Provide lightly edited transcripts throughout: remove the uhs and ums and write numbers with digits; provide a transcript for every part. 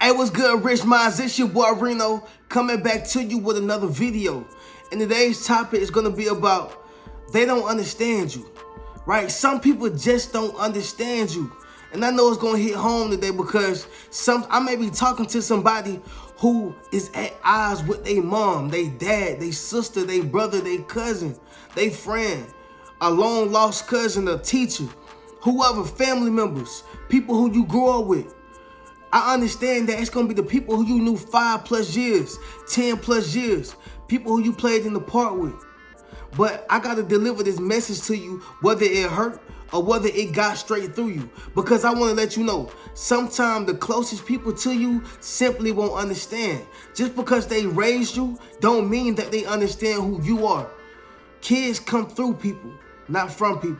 Hey, what's good, Rich Minds? It's your boy Reno coming back to you with another video. And today's topic is going to be about they don't understand you, right? Some people just don't understand you. And I know it's going to hit home today because I may be talking to somebody who is at odds with their mom, their dad, their sister, their brother, their cousin, their friend, a long lost cousin, a teacher, whoever, family members, people who you grew up with. I understand that it's going to be the people who you knew 5+ years, 10+ years, people who you played in the park with. But I got to deliver this message to you, whether it hurt or whether it got straight through you. Because I want to let you know, sometimes the closest people to you simply won't understand. Just because they raised you don't mean that they understand who you are. Kids come through people, not from people.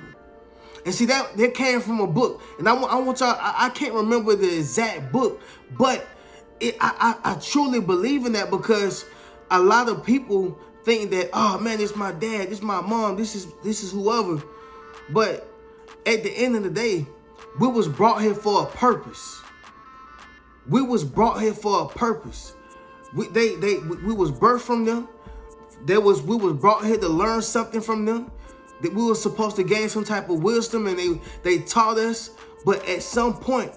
And see, that came from a book. And I want y'all, I can't remember the exact book, but I truly believe in that because a lot of people think that, oh man, it's my dad, it's my mom, this is whoever. But at the end of the day, we was brought here for a purpose. We was brought here for a purpose. We was birthed from them. We was brought here to learn something from them. That we were supposed to gain some type of wisdom, and they taught us. But at some point,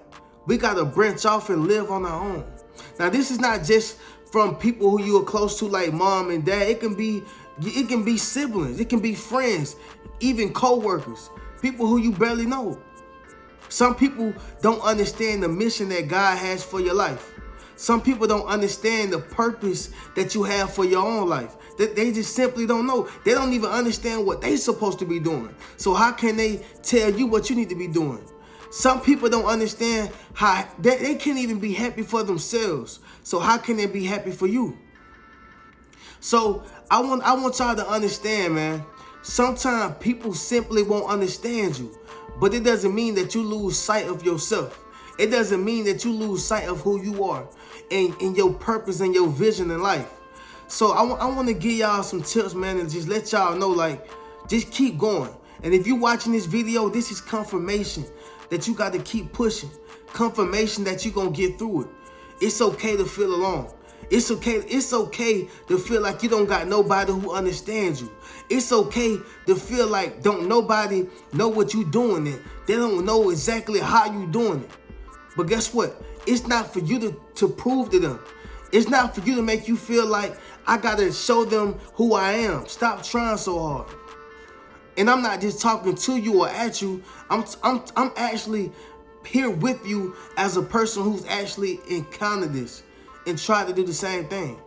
we got to branch off and live on our own. Now, this is not just from people who you are close to, like mom and dad. It can be siblings. It can be friends, even co-workers, people who you barely know. Some people don't understand the mission that God has for your life. Some people don't understand the purpose that you have for your own life. They just simply don't know. They don't even understand what they're supposed to be doing. So how can they tell you what you need to be doing? Some people don't understand how they can't even be happy for themselves. So how can they be happy for you? So I want y'all to understand, man. Sometimes people simply won't understand you, but it doesn't mean that you lose sight of yourself. It doesn't mean that you lose sight of who you are and your purpose and your vision in life. So I want to give y'all some tips, man, and just let y'all know, like, just keep going. And if you're watching this video, this is confirmation that you got to keep pushing. Confirmation that you're going to get through it. It's okay to feel alone. It's okay to feel like you don't got nobody who understands you. It's okay to feel like don't nobody know what you doing and they don't know exactly how you doing it. But guess what? It's not for you to prove to them. It's not for you to make you feel like I gotta show them who I am. Stop trying so hard. And I'm not just talking to you or at you. I'm actually here with you as a person who's actually encountered this and tried to do the same thing.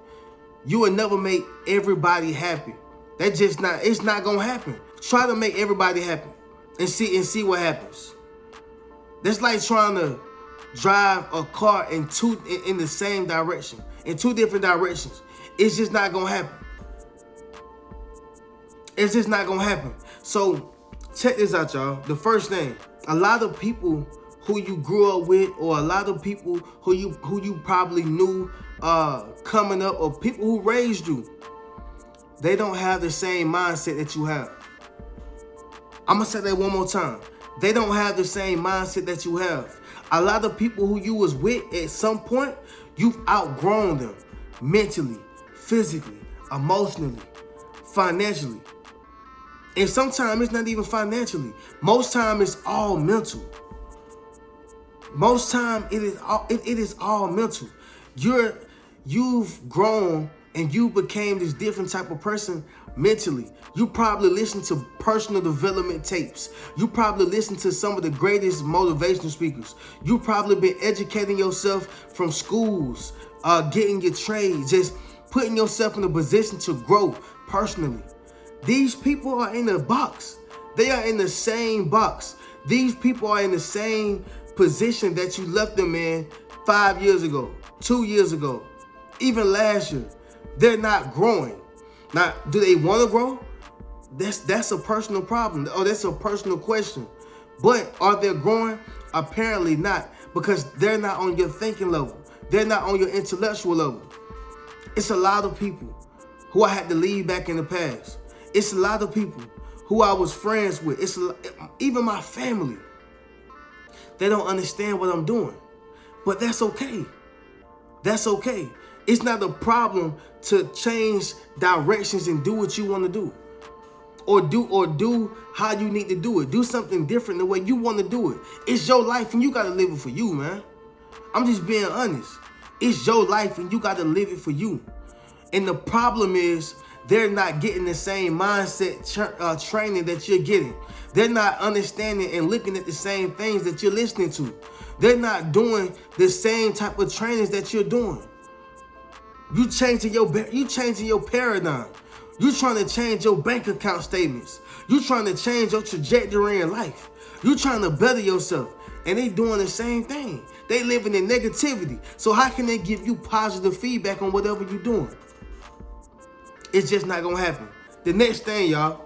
You will never make everybody happy. It's not gonna happen. Try to make everybody happy and see what happens. That's like trying to drive a car in the same direction, in two different directions. It's just not gonna happen. It's just not gonna happen. So check this out, y'all. The first thing, a lot of people who you grew up with, or a lot of people who you probably knew coming up, or people who raised you, they don't have the same mindset that you have. I'm gonna say that one more time. They don't have the same mindset that you have. A lot of people who you was with at some point, you've outgrown them mentally, physically, emotionally, financially. And sometimes it's not even financially. Most time it's all mental. Most time it is all mental. You've grown and you became this different type of person mentally. You probably listen to personal development tapes. You probably listen to some of the greatest motivational speakers. You probably been educating yourself from schools, getting your trades, just putting yourself in a position to grow personally. These people are in a box. They are in the same box. These people are in the same position that you left them in 5 years ago, 2 years ago, even last year. They're not growing. Now, do they want to grow? That's a personal problem, or that's a personal question. But are they growing? Apparently not, because they're not on your thinking level. They're not on your intellectual level. It's a lot of people who I had to leave back in the past. It's a lot of people who I was friends with. Even my family. They don't understand what I'm doing. But that's okay. That's okay. It's not a problem to change directions and do what you want to do. Or do how you need to do it. Do something different the way you want to do it. It's your life and you got to live it for you, man. I'm just being honest. It's your life and you got to live it for you. And the problem is they're not getting the same mindset training that you're getting. They're not understanding and looking at the same things that you're listening to. They're not doing the same type of trainings that you're doing. You changing your paradigm. You trying to change your bank account statements. You trying to change your trajectory in life. You trying to better yourself. And they doing the same thing. They living in negativity. So how can they give you positive feedback on whatever you're doing? It's just not going to happen. The next thing, y'all.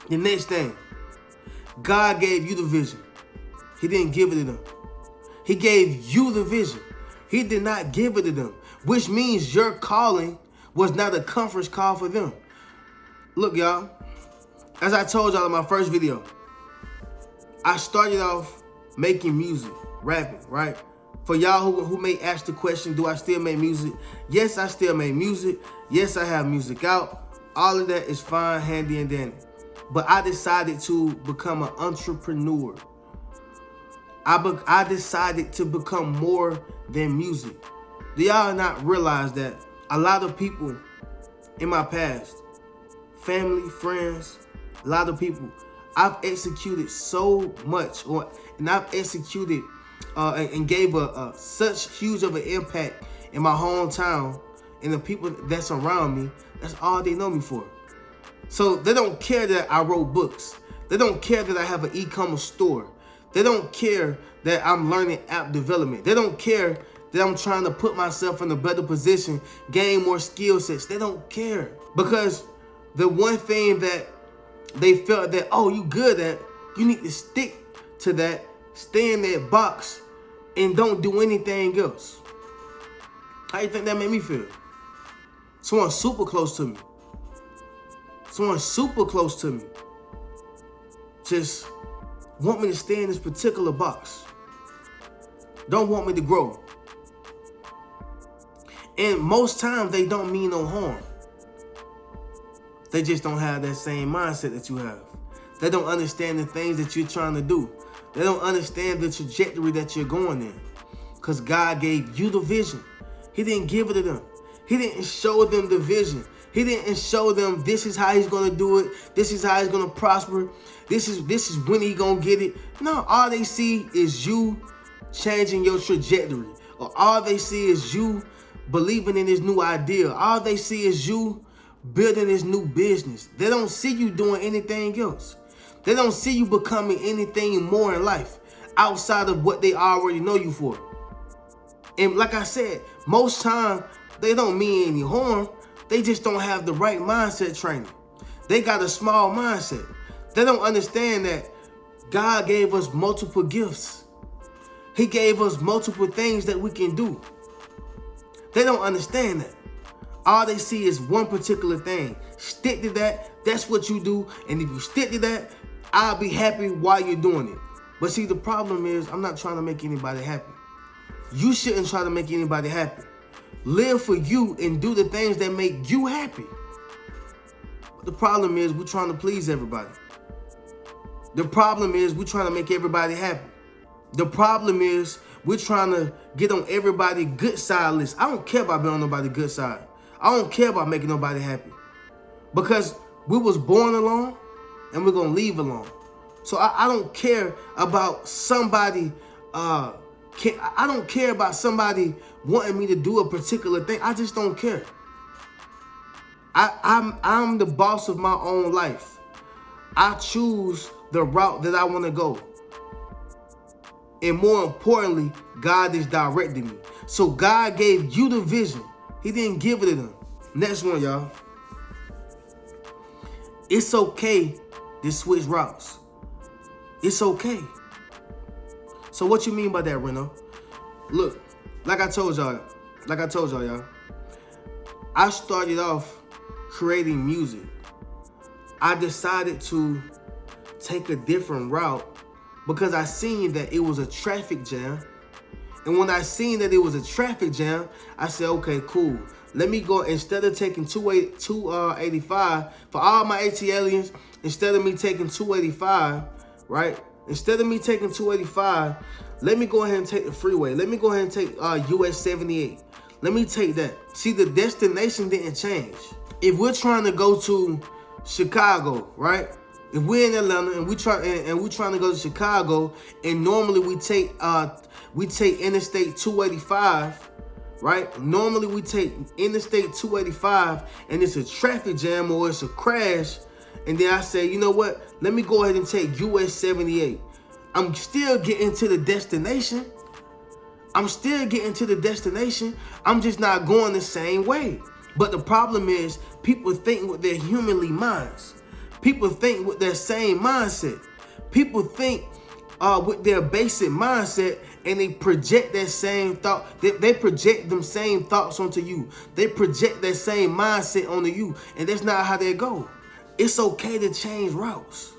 The next thing. God gave you the vision. He didn't give it to them. He gave you the vision. He did not give it to them. Which means your calling was not a conference call for them. Look, y'all. As I told y'all in my first video, I started off making music, rapping, right? For y'all who may ask the question, do I still make music? Yes, I still make music. Yes, I have music out. All of that is fine, handy, and dandy. But I decided to become an entrepreneur. I decided to become more than music. Do y'all not realize that a lot of people in my past, family, friends, a lot of people, I've executed so much, and I've executed and gave such huge of an impact in my hometown and the people that's around me. That's all they know me for. So they don't care that I wrote books. They don't care that I have an e-commerce store. They don't care that I'm learning app development. They don't care that I'm trying to put myself in a better position, gain more skill sets. They don't care. Because the one thing that they felt that, oh, you good at, you need to stick to that, stay in that box, and don't do anything else. How you think that made me feel? Someone super close to me. Someone super close to me just want me to stay in this particular box. Don't want me to grow. And most times they don't mean no harm. They just don't have that same mindset that you have. They don't understand the things that you're trying to do. They don't understand the trajectory that you're going in. Because God gave you the vision. He didn't give it to them. He didn't show them the vision. He didn't show them this is how he's going to do it. This is how he's going to prosper. This is when he's going to get it. No, all they see is you changing your trajectory. Or all they see is you believing in this new idea. All they see is you building this new business. They don't see you doing anything else. They don't see you becoming anything more in life outside of what they already know you for. And like I said, most time they don't mean any harm. They just don't have the right mindset training. They got a small mindset. They don't understand that God gave us multiple gifts. He gave us multiple things that we can do. They don't understand that. All they see is one particular thing. Stick to that. That's what you do. And if you stick to that, I'll be happy while you're doing it. But see, the problem is I'm not trying to make anybody happy. You shouldn't try to make anybody happy. Live for you and do the things that make you happy. But the problem is we're trying to please everybody. The problem is we're trying to make everybody happy. The problem is we're trying to get on everybody's good side list. I don't care about being on nobody's good side. I don't care about making nobody happy. Because we was born alone and we're going to leave alone. So I don't care about somebody, I don't care about somebody wanting me to do a particular thing. I just don't care. I'm the boss of my own life. I choose the route that I want to go. And more importantly, God is directing me. So God gave you the vision. He didn't give it to them. Next one, y'all. It's okay to switch routes. It's okay. So what you mean by that, Reno? Look, like I told y'all, y'all. I started off creating music. I decided to take a different route because I seen that it was a traffic jam And when I seen that it was a traffic jam, I said, okay, cool. Let me go, instead of taking 285, for all my ATLians, instead of me taking 285, right? Instead of me taking 285, let me go ahead and take the freeway. Let me go ahead and take US 78. Let me take that. See, the destination didn't change. If we're trying to go to Chicago, right? If we're in Atlanta and we're trying to go to Chicago, and normally we take Interstate 285, right? Normally we take Interstate 285, and it's a traffic jam or it's a crash, and then I say, you know what? Let me go ahead and take US 78. I'm still getting to the destination. I'm still getting to the destination. I'm just not going the same way. But the problem is, people think with their humanly minds. People think with their same mindset. People think with their basic mindset, and they project that same thought. They project them same thoughts onto you. They project that same mindset onto you, and that's not how they go. It's okay to change routes.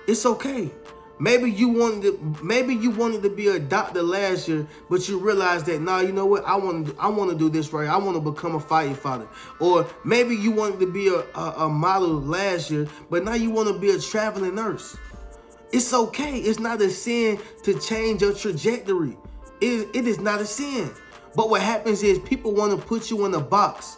It's okay. Maybe you wanted to be a doctor last year, but you realized that, nah, you know what? I want to do this right. I want to become a firefighter. Or maybe you wanted to be a model last year, but now you want to be a traveling nurse. It's okay. It's not a sin to change your trajectory. It is not a sin. But what happens is people want to put you in a box.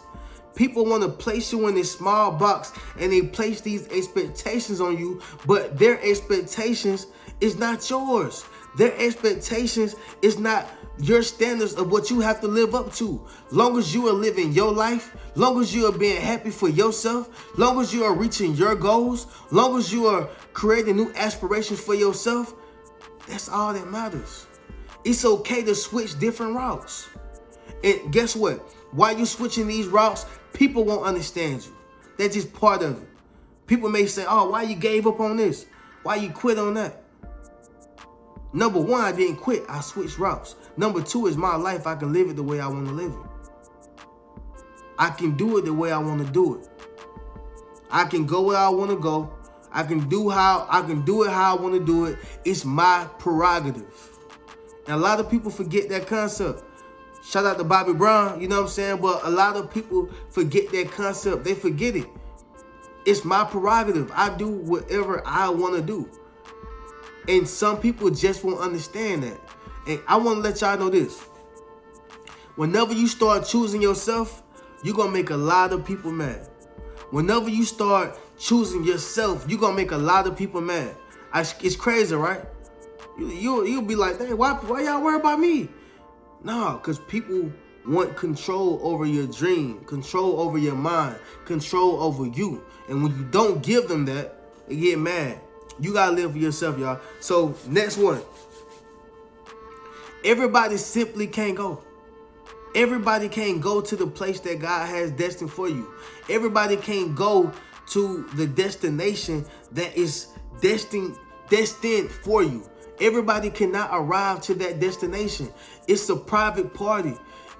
People want to place you in this small box, and they place these expectations on you, but their expectations is not yours. Their expectations is not your standards of what you have to live up to. Long as you are living your life, long as you are being happy for yourself, long as you are reaching your goals, long as you are creating new aspirations for yourself, that's all that matters. It's okay to switch different routes. And guess what? While you're switching these routes, people won't understand you. That's just part of it. People may say, oh, why you gave up on this? Why you quit on that? Number one, I didn't quit. I switched routes. Number two is my life. I can live it the way I want to live it. I can do it the way I want to do it. I can go where I want to go. I can do it how I want to do it. It's my prerogative. And a lot of people forget that concept. Shout out to Bobby Brown, you know what I'm saying? But a lot of people forget that concept. They forget it. It's my prerogative. I do whatever I want to do. And some people just won't understand that. And I want to let y'all know this. Whenever you start choosing yourself, you're going to make a lot of people mad. Whenever you start choosing yourself, you're going to make a lot of people mad. It's crazy, right? You'll be like, hey, why y'all worry about me? No, because people want control over your dream, control over your mind, control over you. And when you don't give them that, they get mad. You got to live for yourself, y'all. So next one. Everybody simply can't go. Everybody can't go to the place that God has destined for you. Everybody can't go to the destination that is destined for you. Everybody cannot arrive to that destination. It's a private party.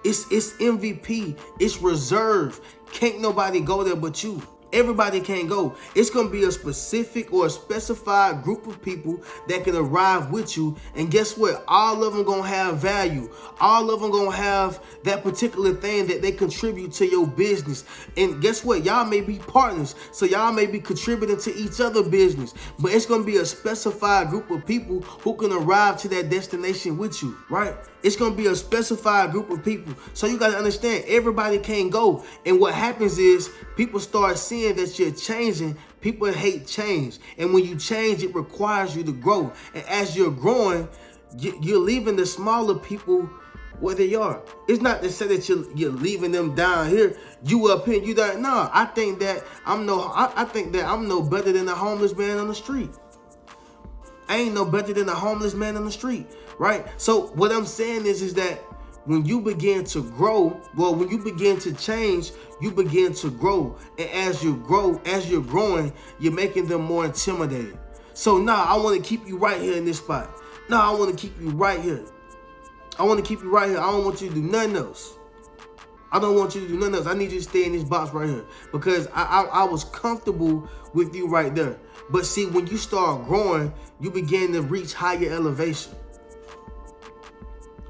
It's MVP. It's reserved. Can't nobody go there but you. Everybody can't go. It's going to be a specific or a specified group of people that can arrive with you. And guess what? All of them going to have value. All of them going to have that particular thing that they contribute to your business. And guess what? Y'all may be partners. So y'all may be contributing to each other's business. But it's going to be a specified group of people who can arrive to that destination with you, right? It's going to be a specified group of people. So you got to understand, everybody can't go. And what happens is people start seeing that you're changing. People hate change. And when you change, it requires you to grow. And as you're growing, you're leaving the smaller people where they are. It's not to say that you're leaving them down here. You up here, you down. No, I think that I'm no better than a homeless man on the street. I ain't no better than a homeless man on the street, right? So what I'm saying is that when you begin to grow, when you begin to change, you begin to grow. And as you're growing, you're making them more intimidated. So now I want to keep you right here in this spot. Now I want to keep you right here. I want to keep you right here. I don't want you to do nothing else. I don't want you to do nothing else. I need you to stay in this box right here because I was comfortable with you right there. But see, when you start growing, you begin to reach higher elevation.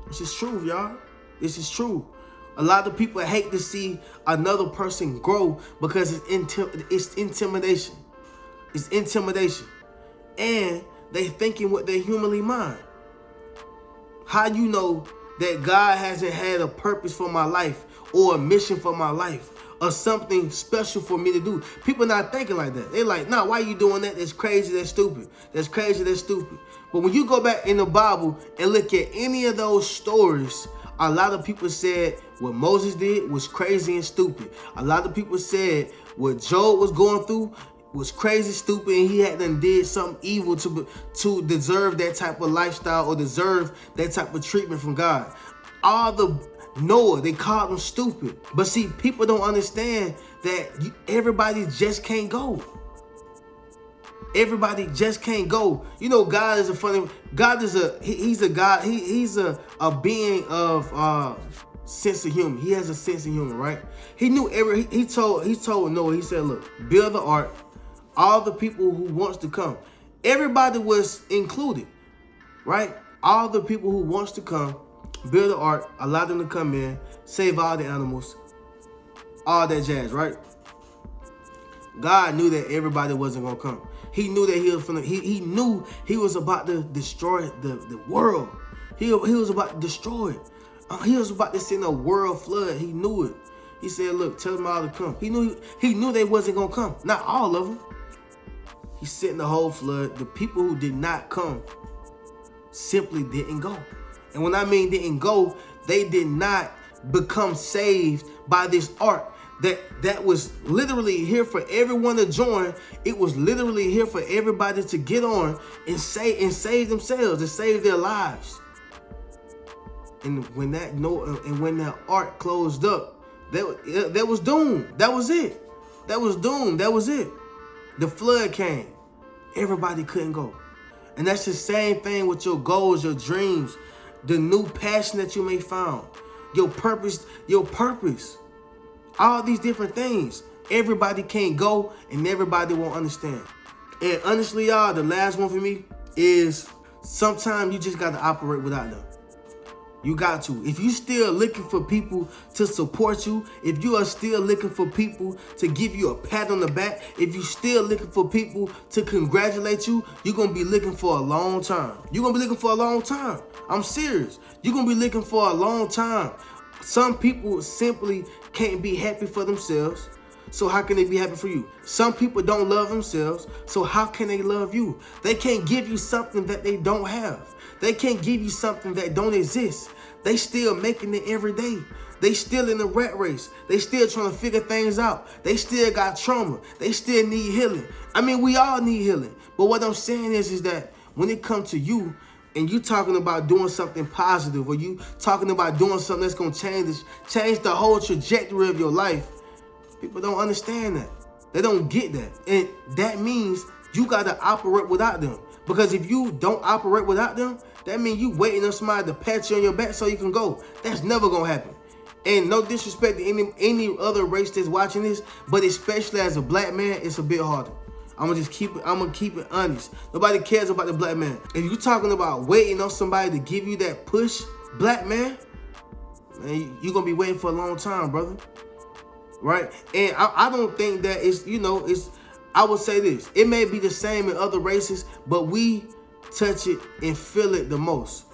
This is true, y'all. This is true. A lot of people hate to see another person grow because it's intimidation. It's intimidation. And they thinking what they humanly mind. How you know that God hasn't had a purpose for my life or a mission for my life or something special for me to do? People not thinking like that. They like, nah, why are you doing that? That's crazy, that's stupid. That's crazy, that's stupid. But when you go back in the Bible and look at any of those stories, a lot of people said what Moses did was crazy and stupid. A lot of people said what Job was going through was crazy, stupid, and he had done did something evil to deserve that type of lifestyle or deserve that type of treatment from God. All the Noah, they called him stupid. But see, people don't understand that everybody just can't go. Everybody just can't go. You know, God is he's a God. He's a being of sense of humor. He has a sense of humor, right? He knew he told Noah, he said, look, build the ark. All the people who wants to come. Everybody was included, right? All the people who wants to come, build the ark, allow them to come in, save all the animals, all that jazz, right? God knew that everybody wasn't gonna come. He knew that he knew he was about to destroy the world. He was about to destroy it. He was about to send a world flood. He knew it. He said, look, tell them all to come. He knew they wasn't gonna come. Not all of them. He sent the whole flood. The people who did not come simply didn't go. And when I mean didn't go, they did not become saved by this ark that was literally here for everyone to join. It was literally here for everybody to get on and save themselves, to save their lives. And when that ark closed up, that was doomed. That was it. That was doomed. That was it. The flood came. Everybody couldn't go. And that's the same thing with your goals, your dreams, the new passion that you may find, your purpose, all these different things. Everybody can't go and everybody won't understand. And honestly, y'all, the last one for me is sometimes you just got to operate without them. You got to. If you still looking for people to support you, if you are still looking for people to give you a pat on the back, if you still looking for people to congratulate you, you're going to be looking for a long time. You're going to be looking for a long time. I'm serious. You're going to be looking for a long time. Some people simply can't be happy for themselves. So how can they be happy for you? Some people don't love themselves. So how can they love you? They can't give you something that they don't have. They can't give you something that don't exist. They still making it every day. They still in the rat race. They still trying to figure things out. They still got trauma. They still need healing. I mean, we all need healing. But what I'm saying is that when it comes to you and you talking about doing something positive, or you talking about doing something that's going to change the whole trajectory of your life, people don't understand that. They don't get that. And that means you got to operate without them. Because if you don't operate without them, that means you waiting on somebody to pat you on your back so you can go. That's never going to happen. And no disrespect to any other race that's watching this, but especially as a black man, it's a bit harder. I'm gonna keep it honest. Nobody cares about the black man. If you're talking about waiting on somebody to give you that push, black man, you're gonna be waiting for a long time, brother. Right? And I don't think that I would say this. It may be the same in other races, but we touch it and feel it the most.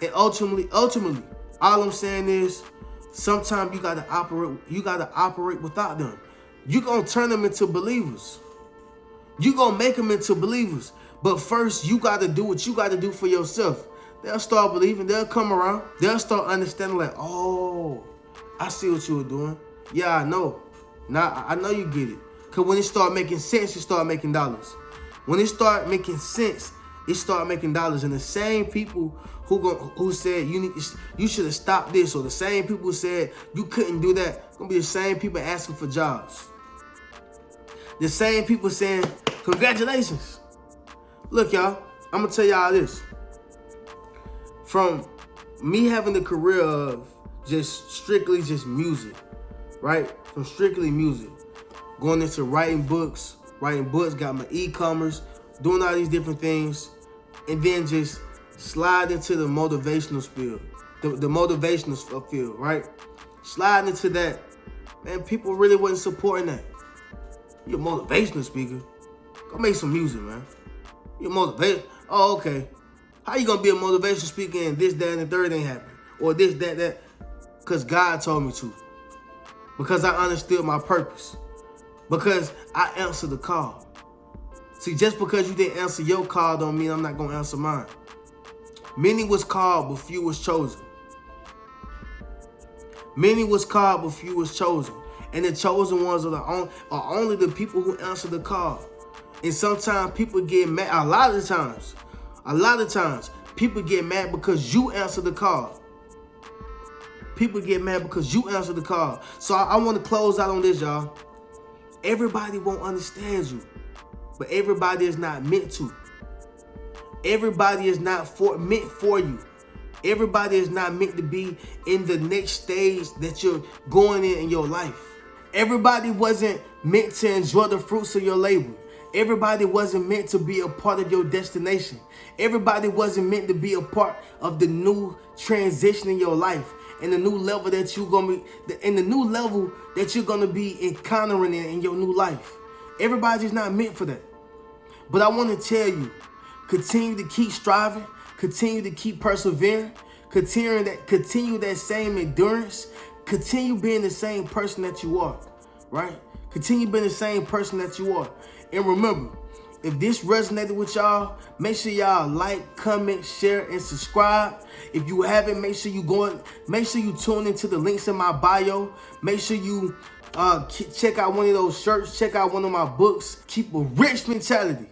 And ultimately, all I'm saying is sometimes you gotta operate without them. You're gonna turn them into believers. You're gonna make them into believers. But first, you gotta do what you gotta do for yourself. They'll start believing, they'll come around, they'll start understanding, like, oh, I see what you were doing. Yeah, I know. Now I know you get it. Cause when it start making sense, you start making dollars. When it start making sense, it start making dollars. And the same people who said you should have stopped this, or the same people who said you couldn't do that, gonna be the same people asking for jobs. The same people saying, congratulations. Look, y'all, I'm gonna tell y'all this. From me having the career of strictly music, right? From strictly music, going into writing books, got my e-commerce, doing all these different things, and then just slide into the motivational spiel. the motivational field, right? Sliding into that, man, people really wasn't supporting that. You're a motivational speaker. Go make some music, man. You're motivation. Oh, okay. How you gonna be a motivational speaker and this, that, and the third ain't happening? Or this, that? Because God told me to. Because I understood my purpose. Because I answered the call. See, just because you didn't answer your call don't mean I'm not gonna answer mine. Many was called, but few was chosen. Many was called, but few was chosen. And the chosen ones are only the people who answer the call. And sometimes people get mad. A lot of times, people get mad because you answer the call. People get mad because you answer the call. So I want to close out on this, y'all. Everybody won't understand you, but everybody is not meant to. Everybody is not meant for you. Everybody is not meant to be in the next stage that you're going in your life. Everybody wasn't meant to enjoy the fruits of your labor. Everybody wasn't meant to be a part of your destination. Everybody wasn't meant to be a part of the new transition in your life and the new level that you're gonna be encountering in your new life. Everybody's not meant for that. But I want to tell you, continue to keep striving, continue to keep persevering, continue that same endurance, continue being the same person that you are, right? Continue being the same person that you are. And remember, if this resonated with y'all, make sure y'all like, comment, share, and subscribe. If you haven't, make sure you tune into the links in my bio. Make sure you check out one of those shirts, check out one of my books. Keep a rich mentality.